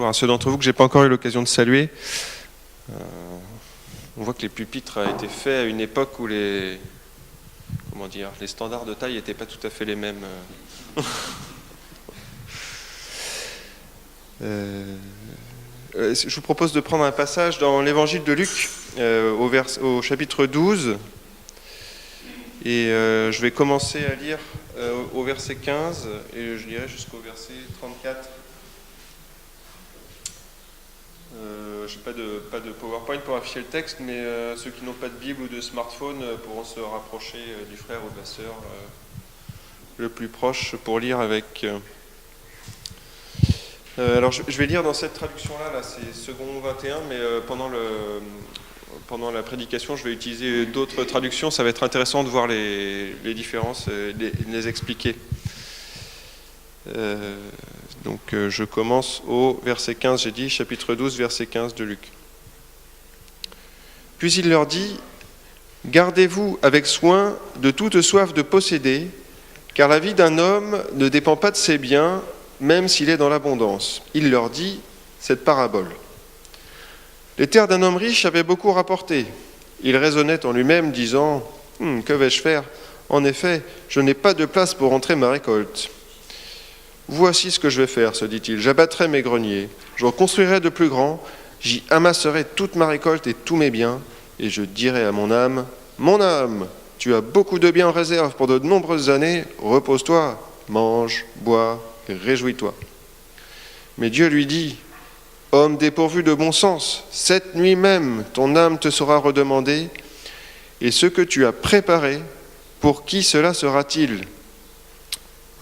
bonjour à ceux d'entre vous que je n'ai pas encore eu l'occasion de saluer. On voit que les pupitres ont été faits à une époque où les standards de taille n'étaient pas tout à fait les mêmes. Je vous propose de prendre un passage dans l'évangile de Luc, au chapitre 12. Et je vais commencer à lire au verset 15 et je lirai jusqu'au verset 34. Je n'ai pas de PowerPoint pour afficher le texte, mais ceux qui n'ont pas de Bible ou de smartphone pourront se rapprocher du frère ou de la sœur le plus proche pour lire avec. Alors je vais lire dans cette traduction-là, c'est second 21, mais pendant la prédication, je vais utiliser d'autres traductions. Ça va être intéressant de voir les différences et les expliquer. Donc je commence au verset 15, j'ai dit, chapitre 12, verset 15 de Luc. Puis il leur dit, « Gardez-vous avec soin de toute soif de posséder, car la vie d'un homme ne dépend pas de ses biens, même s'il est dans l'abondance. » Il leur dit cette parabole. Les terres d'un homme riche avaient beaucoup rapporté. Il raisonnait en lui-même, disant, « Que vais-je faire ? En effet, je n'ai pas de place pour entrer ma récolte. » « Voici ce que je vais faire, se dit-il. J'abattrai mes greniers, j'en construirai de plus grands, j'y amasserai toute ma récolte et tous mes biens, et je dirai à mon âme, « Mon âme, tu as beaucoup de biens en réserve pour de nombreuses années, repose-toi, mange, bois, et réjouis-toi. » Mais Dieu lui dit, « Homme dépourvu de bon sens, cette nuit même ton âme te sera redemandée, et ce que tu as préparé, pour qui cela sera-t-il ?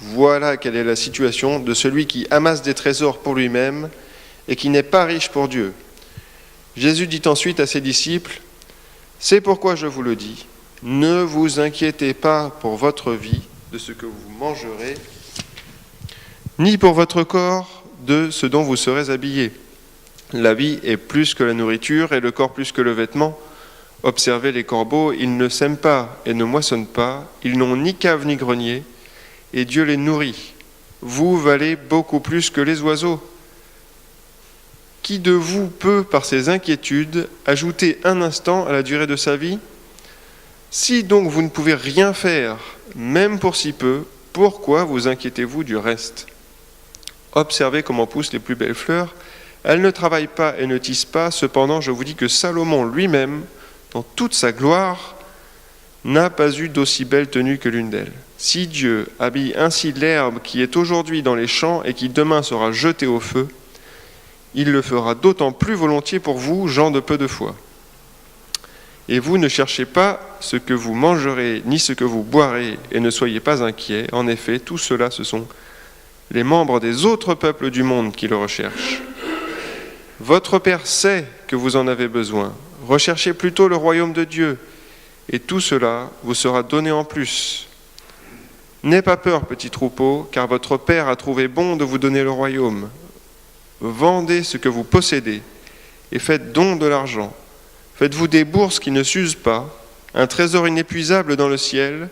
Voilà quelle est la situation de celui qui amasse des trésors pour lui-même et qui n'est pas riche pour Dieu. » Jésus dit ensuite à ses disciples, « C'est pourquoi je vous le dis, ne vous inquiétez pas pour votre vie de ce que vous mangerez, ni pour votre corps de ce dont vous serez habillés. La vie est plus que la nourriture et le corps plus que le vêtement. Observez les corbeaux, ils ne sèment pas et ne moissonnent pas, ils n'ont ni cave ni grenier, et Dieu les nourrit. Vous valez beaucoup plus que les oiseaux. Qui de vous peut, par ses inquiétudes, ajouter un instant à la durée de sa vie ? Si donc vous ne pouvez rien faire, même pour si peu, pourquoi vous inquiétez-vous du reste ? Observez comment poussent les plus belles fleurs. Elles ne travaillent pas et ne tissent pas, cependant je vous dis que Salomon lui-même, dans toute sa gloire, n'a pas eu d'aussi belle tenue que l'une d'elles. Si Dieu habille ainsi l'herbe qui est aujourd'hui dans les champs et qui demain sera jetée au feu, il le fera d'autant plus volontiers pour vous, gens de peu de foi. Et vous ne cherchez pas ce que vous mangerez, ni ce que vous boirez, et ne soyez pas inquiets. En effet, tout cela, ce sont les membres des autres peuples du monde qui le recherchent. Votre Père sait que vous en avez besoin. Recherchez plutôt le royaume de Dieu, et tout cela vous sera donné en plus. N'aie pas peur, petit troupeau, car votre Père a trouvé bon de vous donner le royaume. Vendez ce que vous possédez et faites don de l'argent. Faites-vous des bourses qui ne s'usent pas, un trésor inépuisable dans le ciel,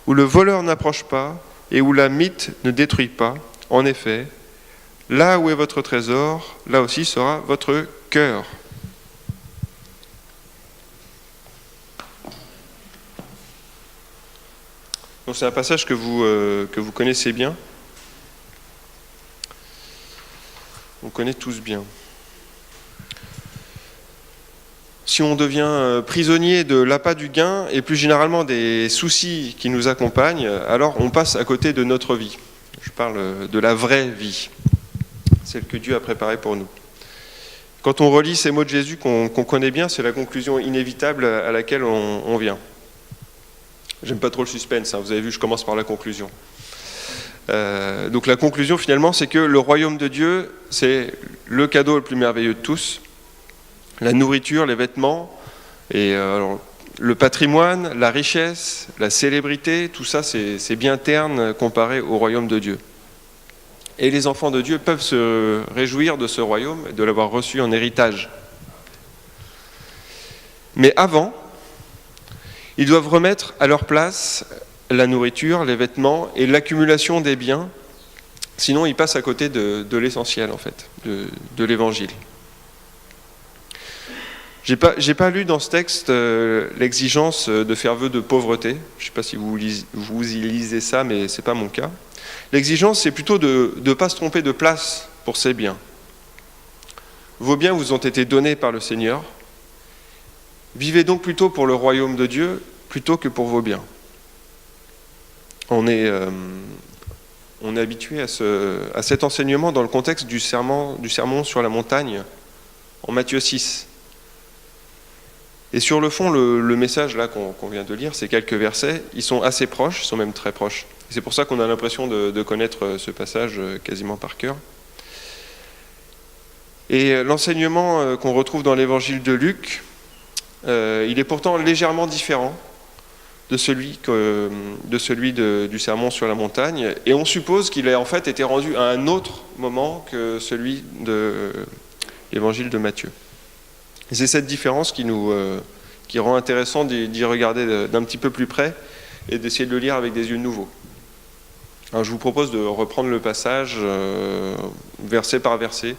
où le voleur n'approche pas et où la mythe ne détruit pas. En effet, là où est votre trésor, là aussi sera votre cœur. Donc c'est un passage que vous connaissez bien. On connaît tous bien. Si on devient prisonnier de l'appât du gain et plus généralement des soucis qui nous accompagnent, alors on passe à côté de notre vie. Je parle de la vraie vie, celle que Dieu a préparée pour nous. Quand on relit ces mots de Jésus qu'on connaît bien, c'est la conclusion inévitable à laquelle on vient. J'aime pas trop le suspense, vous avez vu, je commence par la conclusion. Donc la conclusion finalement, c'est que le royaume de Dieu, c'est le cadeau le plus merveilleux de tous. La nourriture, les vêtements, et le patrimoine, la richesse, la célébrité, tout ça c'est bien terne comparé au royaume de Dieu. Et les enfants de Dieu peuvent se réjouir de ce royaume et de l'avoir reçu en héritage. Mais avant, ils doivent remettre à leur place la nourriture, les vêtements et l'accumulation des biens, Sinon, il passe à côté de l'essentiel, en fait, de l'Évangile. J'ai pas lu dans ce texte l'exigence de faire vœu de pauvreté. Je ne sais pas si vous y lisez ça, mais ce n'est pas mon cas. L'exigence, c'est plutôt de ne pas se tromper de place pour ses biens. Vos biens vous ont été donnés par le Seigneur. Vivez donc plutôt pour le royaume de Dieu plutôt que pour vos biens. On est habitué à cet enseignement dans le contexte du sermon sur la montagne en Matthieu 6. Et sur le fond, le message là qu'on vient de lire, ces quelques versets, ils sont assez proches, ils sont même très proches. Et c'est pour ça qu'on a l'impression de connaître ce passage quasiment par cœur. Et l'enseignement qu'on retrouve dans l'évangile de Luc, il est pourtant légèrement différent de celui du sermon sur la montagne. Et on suppose qu'il a en fait été rendu à un autre moment que celui de l'évangile de Matthieu. Et c'est cette différence qui rend intéressant d'y regarder d'un petit peu plus près et d'essayer de le lire avec des yeux nouveaux. Alors je vous propose de reprendre le passage verset par verset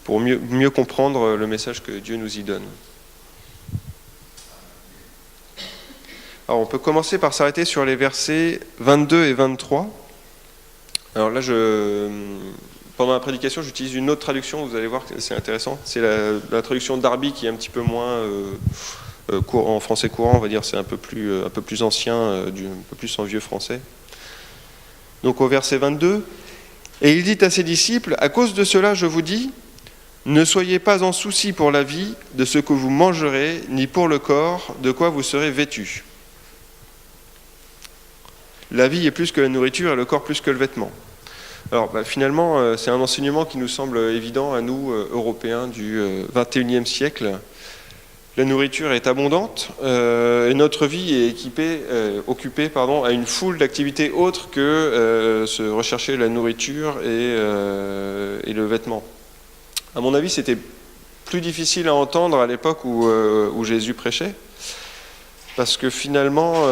pour mieux comprendre le message que Dieu nous y donne. Alors on peut commencer par s'arrêter sur les versets 22 et 23. Alors là, pendant la prédication, j'utilise une autre traduction, vous allez voir que c'est intéressant. C'est la traduction Darby qui est un petit peu moins en français courant, on va dire, c'est un peu plus ancien, un peu plus en vieux français. Donc au verset 22, « Et il dit à ses disciples, à cause de cela, je vous dis, ne soyez pas en souci pour la vie de ce que vous mangerez, ni pour le corps de quoi vous serez vêtus. La vie est plus que la nourriture et le corps plus que le vêtement. » Alors finalement, c'est un enseignement qui nous semble évident à nous, Européens du XXIe siècle. La nourriture est abondante et notre vie est occupée à une foule d'activités autres que se rechercher la nourriture et le vêtement. À mon avis, c'était plus difficile à entendre à l'époque où Jésus prêchait. Parce que finalement,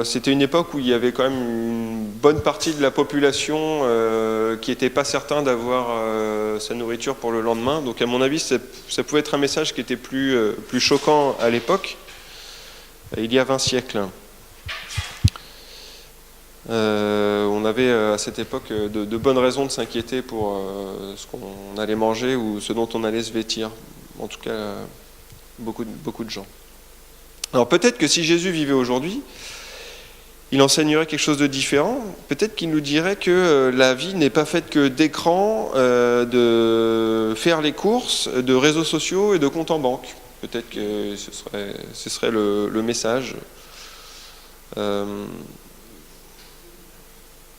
c'était une époque où il y avait quand même une bonne partie de la population qui n'était pas certain d'avoir sa nourriture pour le lendemain. Donc à mon avis, ça pouvait être un message qui était plus choquant à l'époque, il y a 20 siècles. On avait à cette époque de bonnes raisons de s'inquiéter pour ce qu'on allait manger ou ce dont on allait se vêtir. En tout cas, beaucoup de gens. Alors peut-être que si Jésus vivait aujourd'hui, il enseignerait quelque chose de différent. Peut-être qu'il nous dirait que la vie n'est pas faite que d'écrans, de faire les courses, de réseaux sociaux et de comptes en banque. Peut-être que ce serait le message.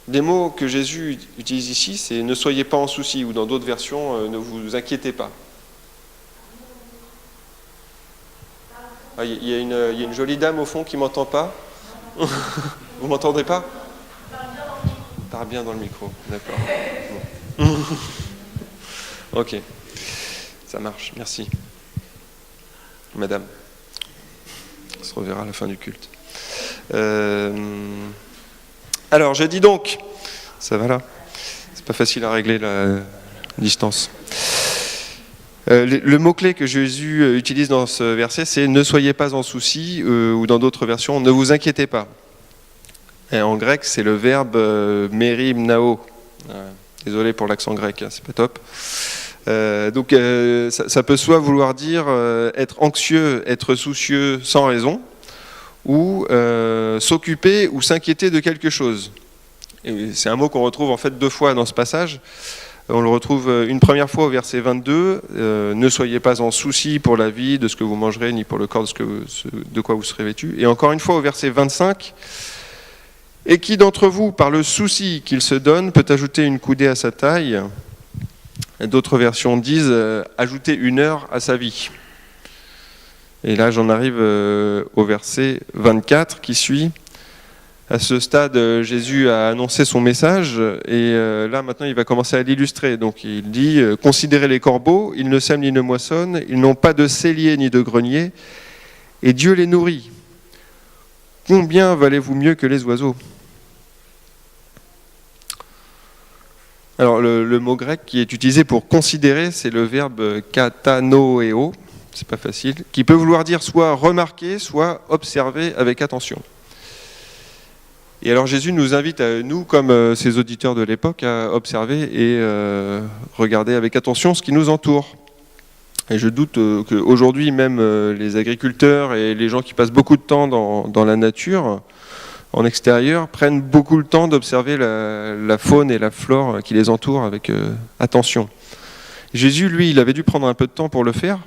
Des mots que Jésus utilise ici, c'est « ne soyez pas en souci » ou dans d'autres versions « ne vous inquiétez pas ». Ah, il y a une jolie dame au fond qui ne m'entend pas. Vous m'entendez pas? Parle bien dans le micro, d'accord. Bon. Ok, ça marche, merci. Madame, on se reverra à la fin du culte. Alors, je dis donc, ça va là? C'est pas facile à régler la distance. Le mot-clé que Jésus utilise dans ce verset, c'est « ne soyez pas en souci » ou dans d'autres versions « ne vous inquiétez pas ». Et en grec, c'est le verbe « merimnao ». Désolé pour l'accent grec, hein, c'est pas top. Donc ça peut soit vouloir dire être anxieux, être soucieux sans raison, ou s'occuper ou s'inquiéter de quelque chose. Et c'est un mot qu'on retrouve en fait 2 fois dans ce passage. On le retrouve une première fois au verset 22, ne soyez pas en souci pour la vie de ce que vous mangerez, ni pour le corps de quoi vous serez vêtus. Et encore une fois au verset 25, et qui d'entre vous, par le souci qu'il se donne, peut ajouter une coudée à sa taille? D'autres versions disent ajouter 1 heure à sa vie. Et là j'en arrive au verset 24 qui suit. À ce stade, Jésus a annoncé son message et là maintenant il va commencer à l'illustrer. Donc il dit « Considérez les corbeaux, ils ne sèment ni ne moissonnent, ils n'ont pas de cellier ni de grenier, et Dieu les nourrit. Combien valez-vous mieux que les oiseaux ?» Alors le mot grec qui est utilisé pour considérer, c'est le verbe katanoeo, c'est pas facile, qui peut vouloir dire soit remarquer, soit observer avec attention. Et alors Jésus nous invite, nous, comme ses auditeurs de l'époque, à observer et regarder avec attention ce qui nous entoure. Et je doute qu'aujourd'hui, même les agriculteurs et les gens qui passent beaucoup de temps dans la nature, en extérieur, prennent beaucoup le temps d'observer la faune et la flore qui les entourent avec attention. Jésus, lui, il avait dû prendre un peu de temps pour le faire.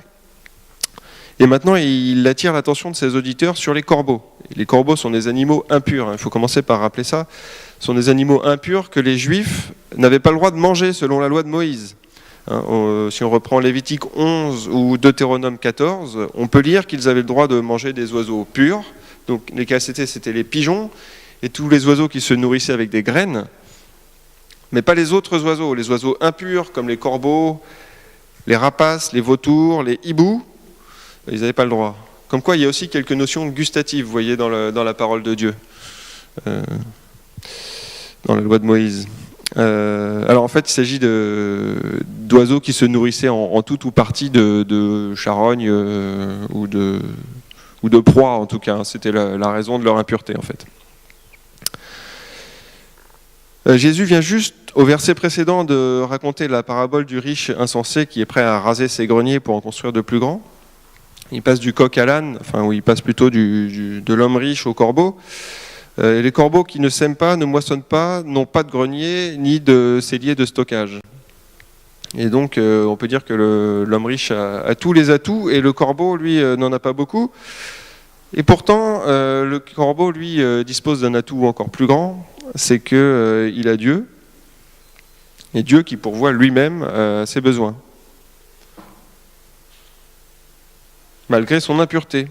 Et maintenant, il attire l'attention de ses auditeurs sur les corbeaux. Les corbeaux sont des animaux impurs, il faut commencer par rappeler ça. Ce sont des animaux impurs que les Juifs n'avaient pas le droit de manger selon la loi de Moïse. Si on reprend Lévitique 11 ou Deutéronome 14, on peut lire qu'ils avaient le droit de manger des oiseaux purs. Donc les KCT, c'était les pigeons et tous les oiseaux qui se nourrissaient avec des graines, mais pas les autres oiseaux. Les oiseaux impurs comme les corbeaux, les rapaces, les vautours, les hiboux, ils n'avaient pas le droit. Comme quoi, il y a aussi quelques notions gustatives, vous voyez, dans la parole de Dieu, dans la loi de Moïse. Alors en fait, il s'agit d'oiseaux qui se nourrissaient en tout ou partie de charognes ou de proies, en tout cas. C'était la raison de leur impureté, en fait. Jésus vient juste, au verset précédent, de raconter la parabole du riche insensé qui est prêt à raser ses greniers pour en construire de plus grands. Il passe du coq à l'âne, ou il passe plutôt de l'homme riche au corbeau. Et les corbeaux qui ne sèment pas, ne moissonnent pas, n'ont pas de grenier ni de cellier de stockage. Et donc, on peut dire que l'homme riche a tous les atouts et le corbeau, lui, n'en a pas beaucoup. Et pourtant, le corbeau, lui, dispose d'un atout encore plus grand, c'est qu'il a Dieu, et Dieu qui pourvoit lui-même ses besoins, malgré son impureté.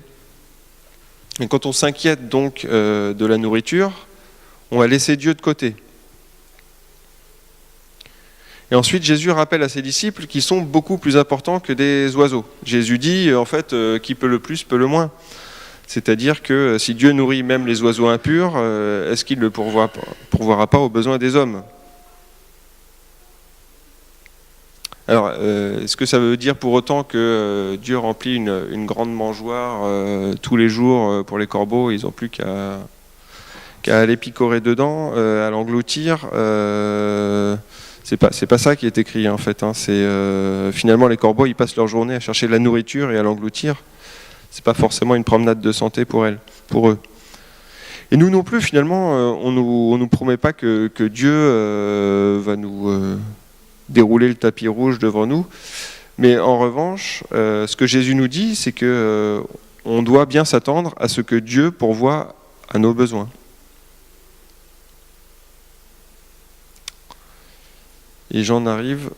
Et quand on s'inquiète donc de la nourriture, on va laisser Dieu de côté. Et ensuite, Jésus rappelle à ses disciples qu'ils sont beaucoup plus importants que des oiseaux. Jésus dit, en fait, qui peut le plus, peut le moins. C'est-à-dire que si Dieu nourrit même les oiseaux impurs, est-ce qu'il ne pourvoira pas aux besoins des hommes ? Alors, est-ce que ça veut dire pour autant que Dieu remplit une grande mangeoire tous les jours pour les corbeaux, ils n'ont plus qu'à aller picorer dedans, à l'engloutir c'est pas ça qui est écrit en fait. Finalement, les corbeaux, ils passent leur journée à chercher de la nourriture et à l'engloutir. C'est pas forcément une promenade de santé pour eux. Et nous non plus, finalement, on nous promet pas que Dieu va nous dérouler le tapis rouge devant nous. Mais en revanche, ce que Jésus nous dit, c'est que on doit bien s'attendre à ce que Dieu pourvoie à nos besoins. Et j'en arrive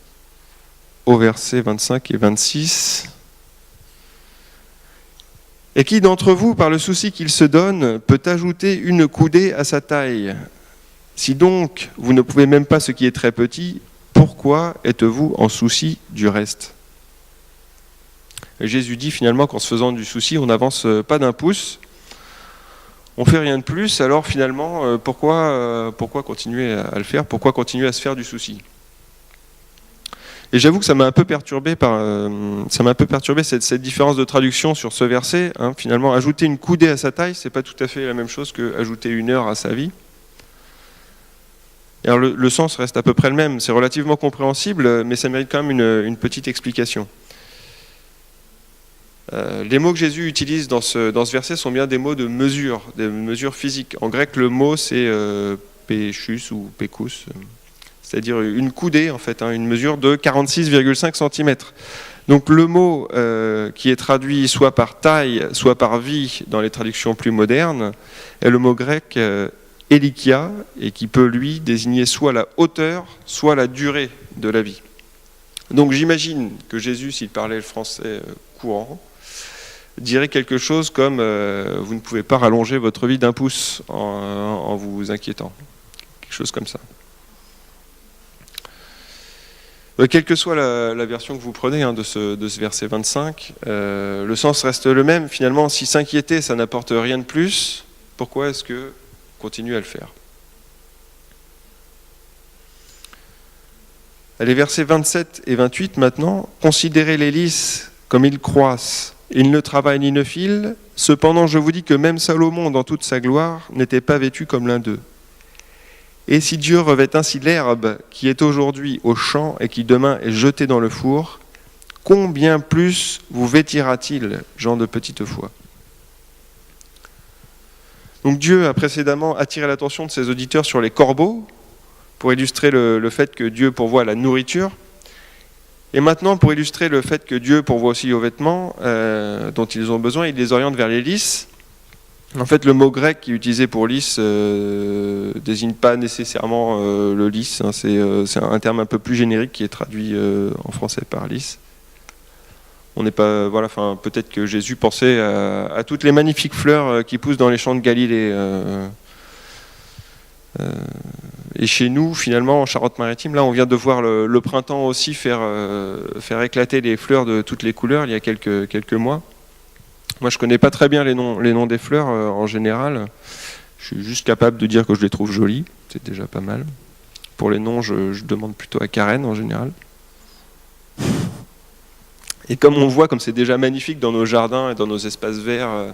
au verset 25 et 26. Et qui d'entre vous, par le souci qu'il se donne, peut ajouter une coudée à sa taille ? Si donc vous ne pouvez même pas ce qui est très petit, pourquoi êtes-vous en souci du reste ? Et Jésus dit finalement qu'en se faisant du souci, on n'avance pas d'un pouce, on fait rien de plus, alors finalement, pourquoi continuer à le faire ? Pourquoi continuer à se faire du souci ? Et j'avoue que ça m'a un peu perturbé cette différence de traduction sur ce verset. Finalement, ajouter une coudée à sa taille, c'est pas tout à fait la même chose que ajouter une heure à sa vie. Et alors le sens reste à peu près le même. C'est relativement compréhensible, mais ça mérite quand même une petite explication. Les mots que Jésus utilise dans ce verset sont bien des mots de mesure, des mesures physiques. En grec, le mot c'est péchus ou pékous. C'est-à-dire une coudée, en fait, une mesure de 46,5 cm. Donc le mot qui est traduit soit par taille, soit par vie dans les traductions plus modernes, est le mot grec elikia, et qui peut, lui, désigner soit la hauteur, soit la durée de la vie. Donc j'imagine que Jésus, s'il parlait le français courant, dirait quelque chose comme vous ne pouvez pas rallonger votre vie d'un pouce en vous inquiétant. Quelque chose comme ça. Quelle que soit la version que vous prenez de ce verset 25, le sens reste le même. Finalement, si s'inquiéter, ça n'apporte rien de plus, pourquoi est-ce qu'on continue à le faire ? Les versets 27 et 28 maintenant. « Considérez les lys comme ils croissent. Ils ne travaillent ni ne filent. Cependant, je vous dis que même Salomon, dans toute sa gloire, n'était pas vêtu comme l'un d'eux. Et si Dieu revêt ainsi l'herbe qui est aujourd'hui au champ et qui demain est jetée dans le four, combien plus vous vêtira-t-il, gens de petite foi ?» Donc Dieu a précédemment attiré l'attention de ses auditeurs sur les corbeaux, pour illustrer le fait que Dieu pourvoit la nourriture. Et maintenant, pour illustrer le fait que Dieu pourvoit aussi aux vêtements dont ils ont besoin, il les oriente vers les lys. En fait, le mot grec qui est utilisé pour lys désigne pas nécessairement le lys. Hein, c'est un terme un peu plus générique qui est traduit en français par lys. On n'est pas, voilà, enfin, peut-être que Jésus pensait à toutes les magnifiques fleurs qui poussent dans les champs de Galilée. Et chez nous, finalement, en Charente-Maritime, là, on vient de voir le printemps aussi faire éclater les fleurs de toutes les couleurs il y a quelques mois. Moi, je ne connais pas très bien les noms des fleurs en général. Je suis juste capable de dire que je les trouve jolies. C'est déjà pas mal. Pour les noms, je demande plutôt à Karen en général. Et comme on voit, comme c'est déjà magnifique dans nos jardins et dans nos espaces verts,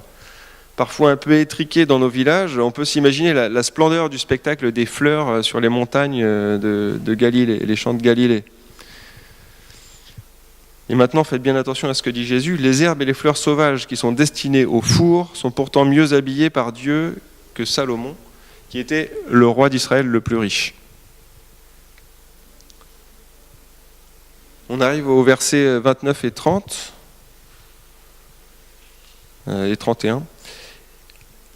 parfois un peu étriqués dans nos villages, on peut s'imaginer la splendeur du spectacle des fleurs sur les montagnes de Galilée, les champs de Galilée. Et maintenant, faites bien attention à ce que dit Jésus. Les herbes et les fleurs sauvages qui sont destinées au four sont pourtant mieux habillées par Dieu que Salomon, qui était le roi d'Israël le plus riche. On arrive aux versets 29 et 30 et 31.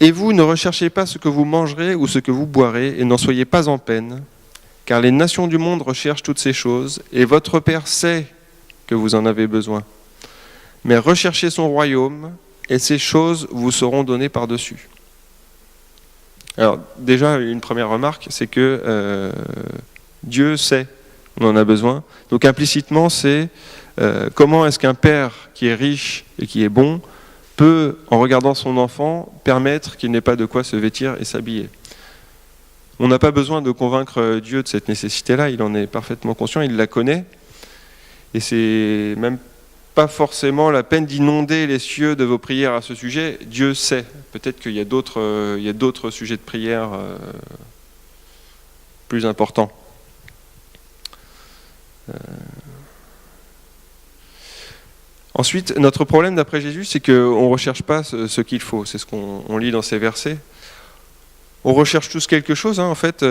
« Et vous, ne recherchez pas ce que vous mangerez ou ce que vous boirez, et n'en soyez pas en peine, car les nations du monde recherchent toutes ces choses, et votre Père sait que vous en avez besoin. Mais recherchez son royaume, et ces choses vous seront données par-dessus. » Alors déjà, une première remarque, c'est que Dieu sait qu'on en a besoin. Donc implicitement, c'est comment est-ce qu'un père qui est riche et qui est bon peut, en regardant son enfant, permettre qu'il n'ait pas de quoi se vêtir et s'habiller. On n'a pas besoin de convaincre Dieu de cette nécessité-là, il en est parfaitement conscient, il la connaît. Et c'est même pas forcément la peine d'inonder les cieux de vos prières à ce sujet. Dieu sait. Peut-être qu'il y a d'autres sujets de prière plus importants. Ensuite, notre problème d'après Jésus, c'est qu'on ne recherche pas ce qu'il faut. C'est ce qu'on lit dans ces versets. On recherche tous quelque chose, hein, en fait.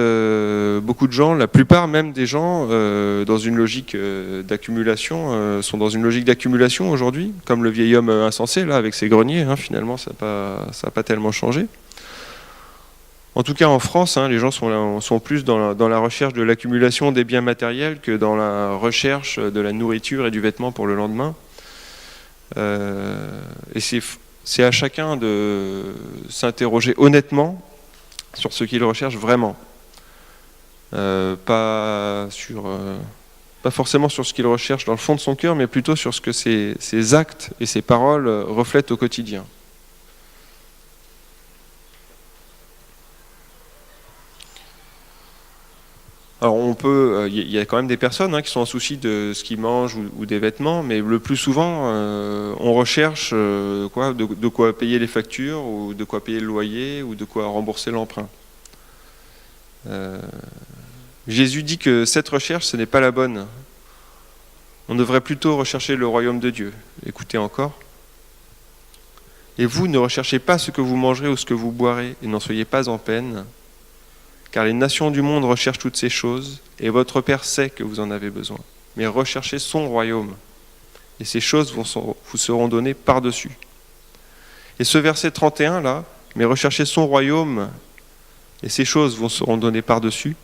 Beaucoup de gens, la plupart même des gens, dans une logique d'accumulation, sont dans une logique d'accumulation aujourd'hui, comme le vieil homme insensé, là, avec ses greniers. Hein, finalement, ça n'a pas tellement changé. En tout cas, en France, hein, les gens sont plus dans la recherche de l'accumulation des biens matériels que dans la recherche de la nourriture et du vêtement pour le lendemain. Et c'est à chacun de s'interroger honnêtement sur ce qu'il recherche vraiment. Pas forcément sur ce qu'il recherche dans le fond de son cœur, mais plutôt sur ce que ses actes et ses paroles reflètent au quotidien. Alors il y a quand même des personnes qui sont en souci de ce qu'ils mangent ou des vêtements, mais le plus souvent, on recherche de quoi payer les factures, ou de quoi payer le loyer, ou de quoi rembourser l'emprunt. Jésus dit que cette recherche, ce n'est pas la bonne. On devrait plutôt rechercher le royaume de Dieu. Écoutez encore. « Et vous, ne recherchez pas ce que vous mangerez ou ce que vous boirez, et n'en soyez pas en peine, car les nations du monde recherchent toutes ces choses, et votre Père sait que vous en avez besoin. Mais recherchez son royaume, et ces choses vous seront données par-dessus. » Et ce verset 31, là, « Mais recherchez son royaume, et ces choses vous seront données par-dessus »,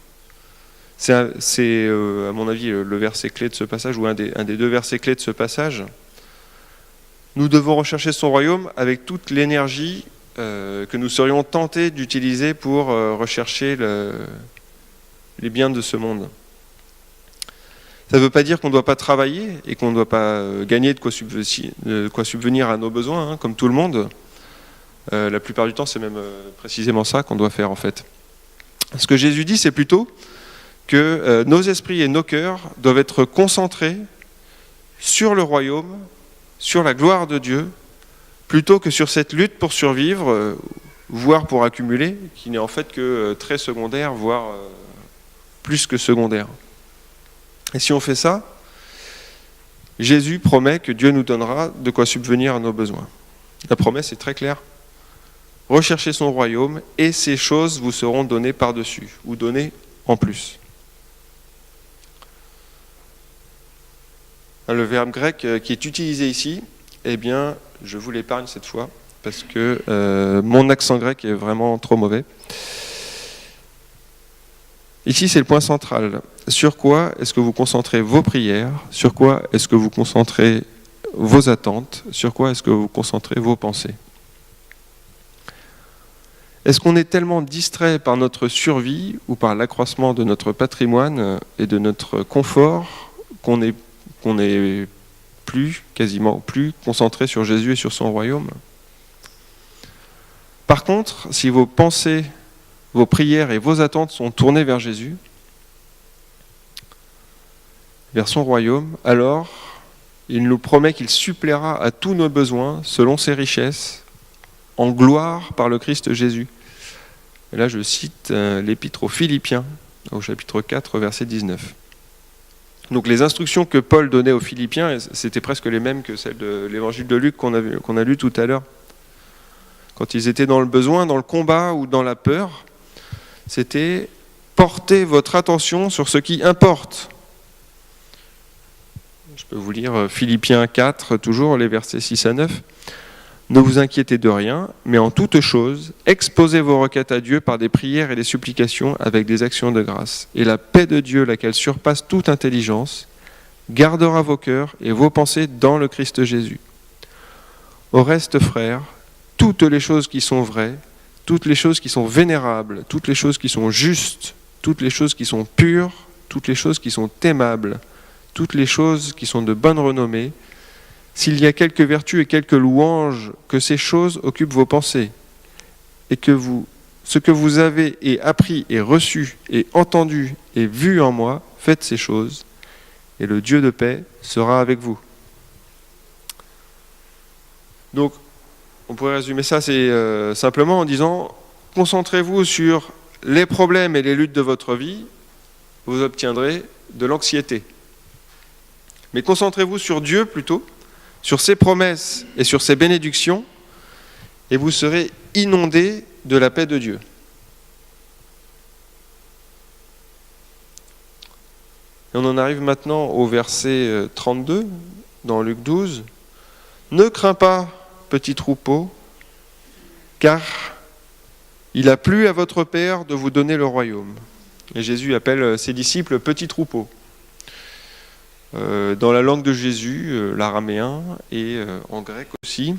c'est à mon avis le verset clé de ce passage, ou un des deux versets clés de ce passage. Nous devons rechercher son royaume avec toute l'énergie que nous serions tentés d'utiliser pour rechercher les biens de ce monde. Ça ne veut pas dire qu'on ne doit pas travailler et qu'on ne doit pas gagner de quoi subvenir à nos besoins, hein, comme tout le monde. La plupart du temps, c'est même précisément ça qu'on doit faire en fait. Ce que Jésus dit, c'est plutôt que nos esprits et nos cœurs doivent être concentrés sur le royaume, sur la gloire de Dieu, plutôt que sur cette lutte pour survivre, voire pour accumuler, qui n'est en fait que très secondaire, voire plus que secondaire. Et si on fait ça, Jésus promet que Dieu nous donnera de quoi subvenir à nos besoins. La promesse est très claire. Recherchez son royaume et ces choses vous seront données par-dessus, ou données en plus. Le verbe grec qui est utilisé ici, eh bien, je vous l'épargne cette fois, parce que mon accent grec est vraiment trop mauvais. Ici, c'est le point central. Sur quoi est-ce que vous concentrez vos prières? Sur quoi est-ce que vous concentrez vos attentes? Sur quoi est-ce que vous concentrez vos pensées? Est-ce qu'on est tellement distrait par notre survie ou par l'accroissement de notre patrimoine et de notre confort qu'on n'est quasiment plus concentré sur Jésus et sur son royaume? Par contre, si vos pensées, vos prières et vos attentes sont tournées vers Jésus, vers son royaume, alors il nous promet qu'il suppléera à tous nos besoins selon ses richesses, en gloire par le Christ Jésus. Et là, je cite l'épître aux Philippiens, au chapitre 4, verset 19. Donc les instructions que Paul donnait aux Philippiens, c'était presque les mêmes que celles de l'évangile de Luc qu'on a lu tout à l'heure. Quand ils étaient dans le besoin, dans le combat ou dans la peur, c'était « portez votre attention sur ce qui importe ». Je peux vous lire Philippiens 4, toujours les versets 6 à 9. « Ne vous inquiétez de rien, mais en toute chose, exposez vos requêtes à Dieu par des prières et des supplications avec des actions de grâce. Et la paix de Dieu, laquelle surpasse toute intelligence, gardera vos cœurs et vos pensées dans le Christ Jésus. Au reste, frères, toutes les choses qui sont vraies, toutes les choses qui sont vénérables, toutes les choses qui sont justes, toutes les choses qui sont pures, toutes les choses qui sont aimables, toutes les choses qui sont de bonne renommée, s'il y a quelques vertus et quelques louanges, que ces choses occupent vos pensées, et que ce que vous avez et appris et reçu et entendu et vu en moi, faites ces choses, et le Dieu de paix sera avec vous. » Donc, on pourrait résumer ça simplement en disant, concentrez-vous sur les problèmes et les luttes de votre vie, vous obtiendrez de l'anxiété. Mais concentrez-vous sur Dieu plutôt, sur ses promesses et sur ses bénédictions, et vous serez inondés de la paix de Dieu. Et on en arrive maintenant au verset 32, dans Luc 12. « Ne crains pas, petit troupeau, car il a plu à votre Père de vous donner le royaume. » Et Jésus appelle ses disciples « petits troupeaux ». Dans la langue de Jésus, l'araméen, et en grec aussi,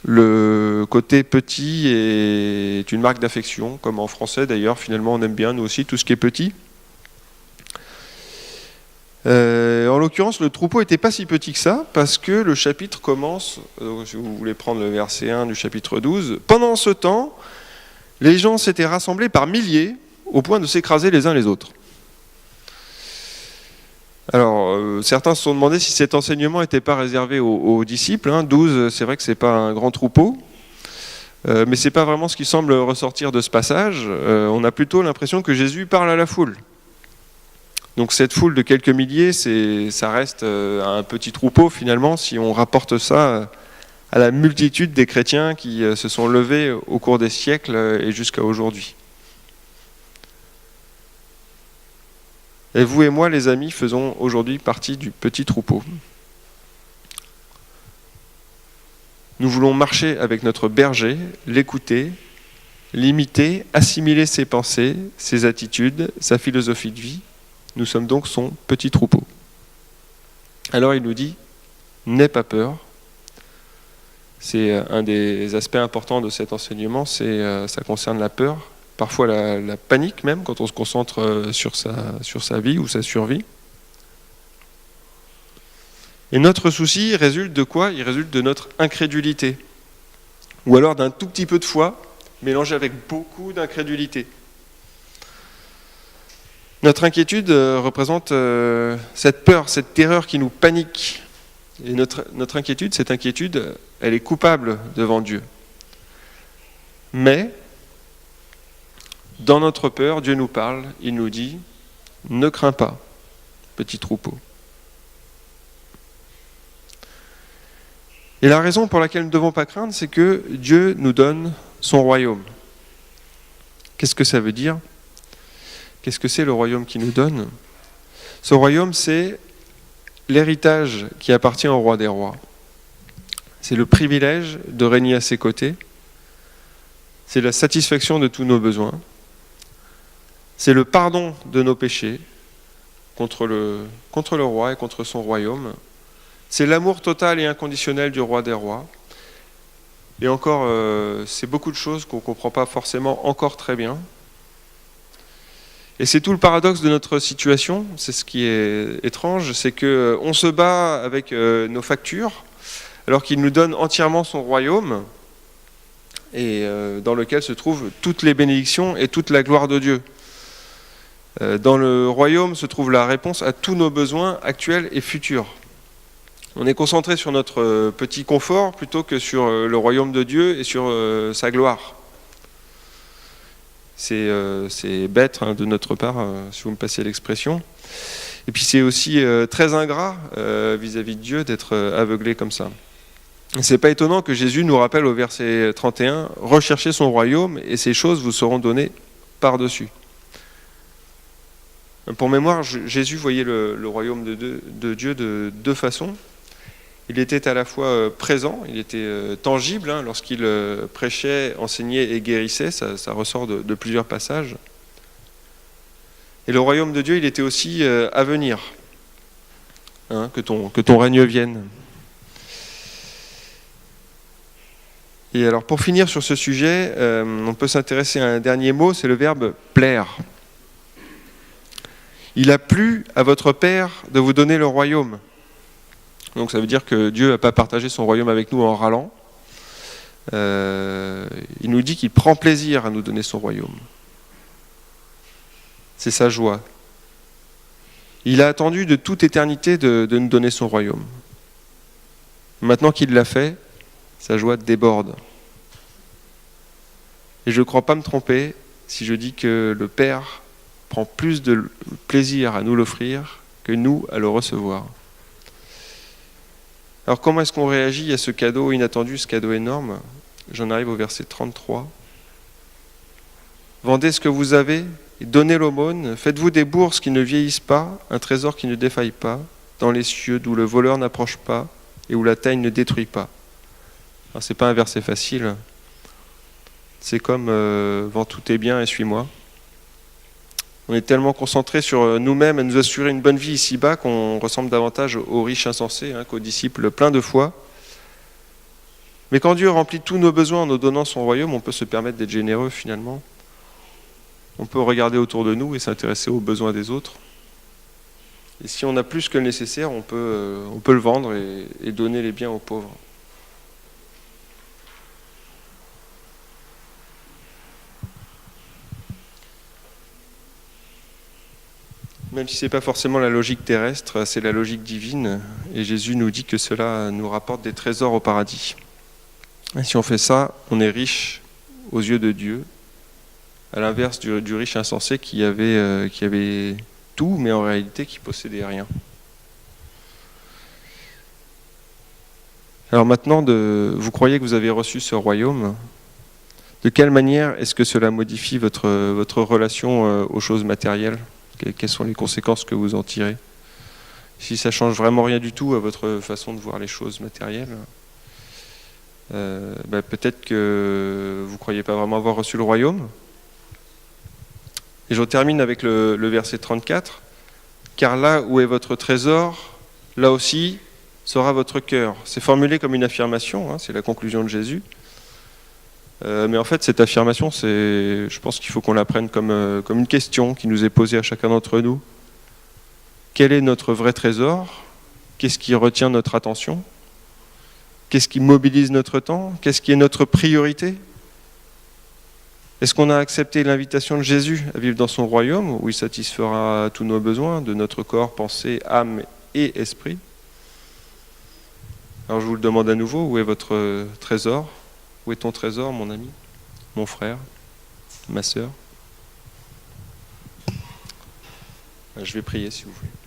le côté petit est une marque d'affection, comme en français d'ailleurs, finalement on aime bien nous aussi tout ce qui est petit. En l'occurrence, le troupeau n'était pas si petit que ça, parce que le chapitre commence, si vous voulez prendre le verset 1 du chapitre 12, « Pendant ce temps, les gens s'étaient rassemblés par milliers, au point de s'écraser les uns les autres. » Alors, certains se sont demandé si cet enseignement n'était pas réservé aux disciples. 12, c'est vrai que ce n'est pas un grand troupeau, mais ce n'est pas vraiment ce qui semble ressortir de ce passage. On a plutôt l'impression que Jésus parle à la foule. Donc cette foule de quelques milliers, ça reste un petit troupeau finalement, si on rapporte ça à la multitude des chrétiens qui se sont levés au cours des siècles et jusqu'à aujourd'hui. Et vous et moi, les amis, faisons aujourd'hui partie du petit troupeau. Nous voulons marcher avec notre berger, l'écouter, l'imiter, assimiler ses pensées, ses attitudes, sa philosophie de vie. Nous sommes donc son petit troupeau. Alors il nous dit, n'aie pas peur. C'est un des aspects importants de cet enseignement, ça concerne la peur. Parfois la panique même, quand on se concentre sur sa vie ou sa survie. Et notre souci résulte de quoi? Il résulte de notre incrédulité. Ou alors d'un tout petit peu de foi, mélangé avec beaucoup d'incrédulité. Notre inquiétude représente cette peur, cette terreur qui nous panique. Et notre inquiétude, cette inquiétude, elle est coupable devant Dieu. Mais, dans notre peur, Dieu nous parle, il nous dit « Ne crains pas, petit troupeau ». Et la raison pour laquelle nous ne devons pas craindre, c'est que Dieu nous donne son royaume. Qu'est-ce que ça veut dire ? Qu'est-ce que c'est le royaume qu'il nous donne ? Ce royaume, c'est l'héritage qui appartient au roi des rois. C'est le privilège de régner à ses côtés. C'est la satisfaction de tous nos besoins. C'est le pardon de nos péchés contre le roi et contre son royaume. C'est l'amour total et inconditionnel du roi des rois. Et encore, c'est beaucoup de choses qu'on ne comprend pas forcément encore très bien. Et c'est tout le paradoxe de notre situation, c'est ce qui est étrange, c'est qu'on se bat avec nos factures, alors qu'il nous donne entièrement son royaume, et dans lequel se trouvent toutes les bénédictions et toute la gloire de Dieu. Dans le royaume se trouve la réponse à tous nos besoins actuels et futurs. On est concentré sur notre petit confort plutôt que sur le royaume de Dieu et sur sa gloire. C'est bête de notre part, si vous me passez l'expression. Et puis c'est aussi très ingrat vis-à-vis de Dieu d'être aveuglé comme ça. C'est pas étonnant que Jésus nous rappelle au verset 31, « Recherchez son royaume et ces choses vous seront données par-dessus ». Pour mémoire, Jésus voyait le royaume de Dieu de deux façons. Il était à la fois présent, il était tangible, lorsqu'il prêchait, enseignait et guérissait, ça ressort de plusieurs passages. Et le royaume de Dieu, il était aussi à venir, que ton règne vienne. Et alors pour finir sur ce sujet, on peut s'intéresser à un dernier mot, c'est le verbe « plaire ». Il a plu à votre Père de vous donner le royaume. Donc ça veut dire que Dieu n'a pas partagé son royaume avec nous en râlant. Il nous dit qu'il prend plaisir à nous donner son royaume. C'est sa joie. Il a attendu de toute éternité de nous donner son royaume. Maintenant qu'il l'a fait, sa joie déborde. Et je ne crois pas me tromper si je dis que le Père prend plus de plaisir à nous l'offrir que nous à le recevoir. Alors comment est-ce qu'on réagit à ce cadeau inattendu, ce cadeau énorme ? J'en arrive au verset 33. Vendez ce que vous avez et donnez l'aumône. Faites-vous des bourses qui ne vieillissent pas, un trésor qui ne défaille pas, dans les cieux d'où le voleur n'approche pas et où la taille ne détruit pas. Alors, c'est pas un verset facile. C'est comme vends tous tes biens et suis-moi. On est tellement concentré sur nous-mêmes à nous assurer une bonne vie ici-bas qu'on ressemble davantage aux riches insensés qu'aux disciples pleins de foi. Mais quand Dieu remplit tous nos besoins en nous donnant son royaume, on peut se permettre d'être généreux finalement. On peut regarder autour de nous et s'intéresser aux besoins des autres. Et si on a plus que le nécessaire, on peut le vendre et donner les biens aux pauvres. Même si ce n'est pas forcément la logique terrestre, c'est la logique divine. Et Jésus nous dit que cela nous rapporte des trésors au paradis. Et si on fait ça, on est riche aux yeux de Dieu, à l'inverse du riche insensé qui avait tout, mais en réalité qui possédait rien. Alors maintenant, vous croyez que vous avez reçu ce royaume ? De quelle manière est-ce que cela modifie votre relation aux choses matérielles ? Quelles sont les conséquences que vous en tirez ? Si ça ne change vraiment rien du tout à votre façon de voir les choses matérielles, peut-être que vous ne croyez pas vraiment avoir reçu le royaume. Et je termine avec le verset 34. « Car là où est votre trésor, là aussi sera votre cœur. » C'est formulé comme une affirmation, c'est la conclusion de Jésus. Mais en fait, cette affirmation, je pense qu'il faut qu'on la prenne comme une question qui nous est posée à chacun d'entre nous. Quel est notre vrai trésor ? Qu'est-ce qui retient notre attention ? Qu'est-ce qui mobilise notre temps ? Qu'est-ce qui est notre priorité ? Est-ce qu'on a accepté l'invitation de Jésus à vivre dans son royaume, où il satisfera tous nos besoins de notre corps, pensée, âme et esprit? Alors je vous le demande à nouveau, où est votre trésor? Où est ton trésor, mon ami, mon frère, ma sœur? Je vais prier si vous voulez.